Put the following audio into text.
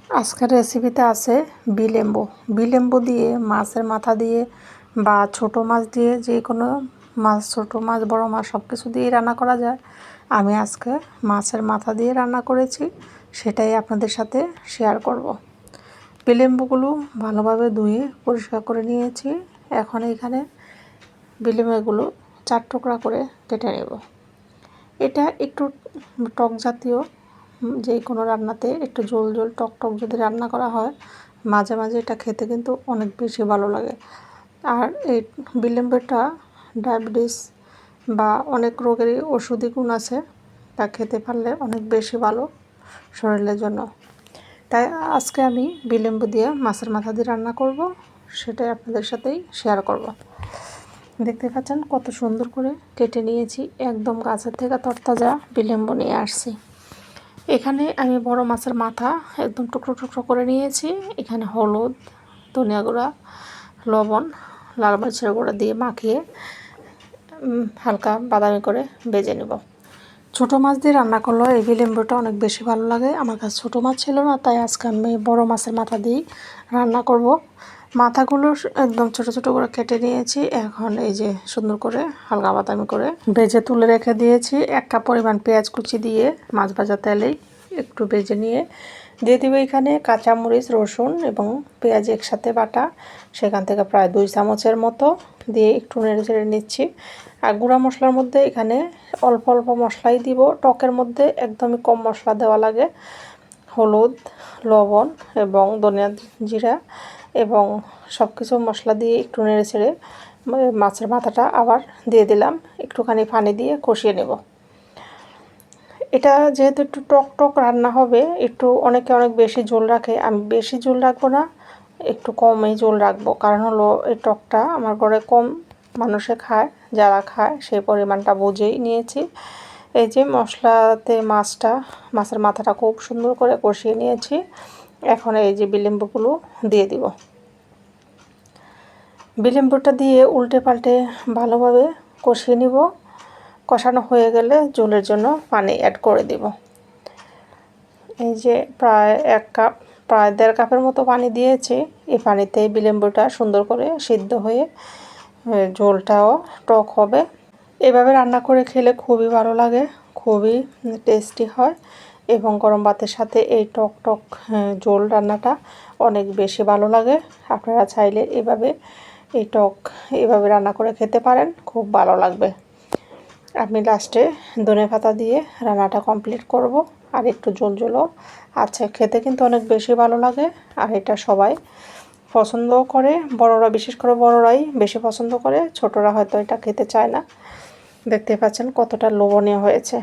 আজকের রেসিপিতে আছে বিলেম্বু। বিলেম্বু দিয়ে মাছের মাথা দিয়ে বা ছোট মাছ দিয়ে যে কোনো মাছ, ছোট মাছ বড় মাছ সব কিছু দিয়েই রান্না করা যায়। আমি আজকে মাছের মাথা দিয়ে রান্না করেছি, সেটাই আপনাদের সাথে শেয়ার করব। বিলেম্বুগুলো ভালোভাবে ধুয়ে পরিষ্কার করে নিয়েছি। এখন এখানে বিলেম্বুগুলো 4 টুকরা করে কেটে নেব। এটা একটু টক জাতীয়, যে কোনো রান্নাতে একটু ঝোল ঝোল টক টক যদি রান্না করা হয়, মাঝে মাঝে এটা খেতে কিন্তু অনেক বেশি ভালো লাগে। আর এই বিলেম্বুটা ডায়াবেটিস বা অনেক রোগেরই ওষুধি গুণ আছে, তা খেতে পারলে অনেক বেশি ভালো শরীরের জন্য। তাই আজকে আমি বিলেম্বু দিয়ে মাছের মাথা দিয়ে রান্না করব, সেটাই আপনাদের সাথেই শেয়ার করব। দেখতে পাচ্ছেন কত সুন্দর করে কেটে নিয়েছি, একদম গাছের থেকে তরতাজা বিলেম্বু নিয়ে আসছি। এখানে আমি বড় মাছের মাথা একদম টুকরো টুকরো করে নিয়েছি। এখানে হলুদ, ধনিয়া গুঁড়া, লবণ, লাল মরিচের গুঁড়া দিয়ে মাখিয়ে হালকা বাদামি করে ভেজে নেব। ছোটো মাছ দিয়ে রান্না করলেও এই বিলেম্বুটা অনেক বেশি ভালো লাগে। আমার কাছে ছোটো মাছ ছিল না, তাই আজকে আমি বড় মাছের মাথা দিয়েই রান্না করব। মাথাগুলো একদম ছোট ছোট করে কেটে নিয়েছি। এখন এই যে সুন্দর করে হালকা বাদামি করে ভেজে তুলে রেখে দিয়েছি। 1 কাপ পরিমাণ পেঁয়াজ কুচি দিয়ে মাছ ভাজা তেলেই একটু ভেজে নিয়ে দিয়ে দিব এখানে কাঁচামরিচ, রসুন এবং পেঁয়াজ একসাথে বাটা, সেখান থেকে প্রায় 2 চামচের মতো দিয়ে একটু নেড়ে চেড়ে নিচ্ছি। আর গুঁড়া মশলার মধ্যে এখানে অল্প অল্প মশলাই দিব। টকের মধ্যে একদমই কম মশলা দেওয়া লাগে। হলুদ, লবণ এবং ধনিয়া জিরা এবং সব কিছু মশলা দিয়ে একটু নেড়ে ছেড়ে মাছের মাথাটা আবার দিয়ে দিলাম। একটুখানি পানি দিয়ে কষিয়ে নেব। এটা যেহেতু একটু টক টক রান্না হবে, একটু অনেকে অনেক বেশি ঝোল রাখে, আমি বেশি ঝোল রাখবো না, একটু কমই ঝোল রাখবো। কারণ হলো এই টকটা আমার ঘরে কম মানুষে খায়, যারা খায় সেই পরিমাণটা বুঝেই নিয়েছি। এই যে মশলাতে মাছের মাথাটা খুব সুন্দর করে কষিয়ে নিয়েছি। এখন এই যে বিলেম্বুগুলো দিয়ে দিব। বিলেম্বুটা দিয়ে উল্টে পাল্টে ভালোভাবে কষিয়ে নিব। কষানো হয়ে গেলে ঝোলের জন্য পানি অ্যাড করে দিব। এই যে প্রায় 1 কাপ, প্রায় 1.5 কাপের মতো পানি দিয়েছি। এই পানিতে বিলেম্বুটা সুন্দর করে সিদ্ধ হয়ে ঝোলটাও টক হবে। এভাবে রান্না করে খেলে খুবই ভালো লাগে, খুবই টেস্টি হয় এবং গরম ভাতের সাথে এই টক টক ঝোল রান্নাটা অনেক বেশি ভালো লাগে। আপনারা চাইলে এভাবে রান্না করে খেতে পারেন, খুব ভালো লাগবে। আমি লাস্টে ধনেপাতা দিয়ে রান্নাটা কমপ্লিট করব। আর একটু ঝোল ঝোলও আছে, খেতে কিন্তু অনেক বেশি ভালো লাগে। আর এটা সবাই পছন্দও করে, বড়রা, বিশেষ করে বড়রাই বেশি পছন্দ করে, ছোটরা হয়তো এটা খেতে চায় না। দেখতে পাচ্ছেন কতটা লোভনীয় হয়েছে।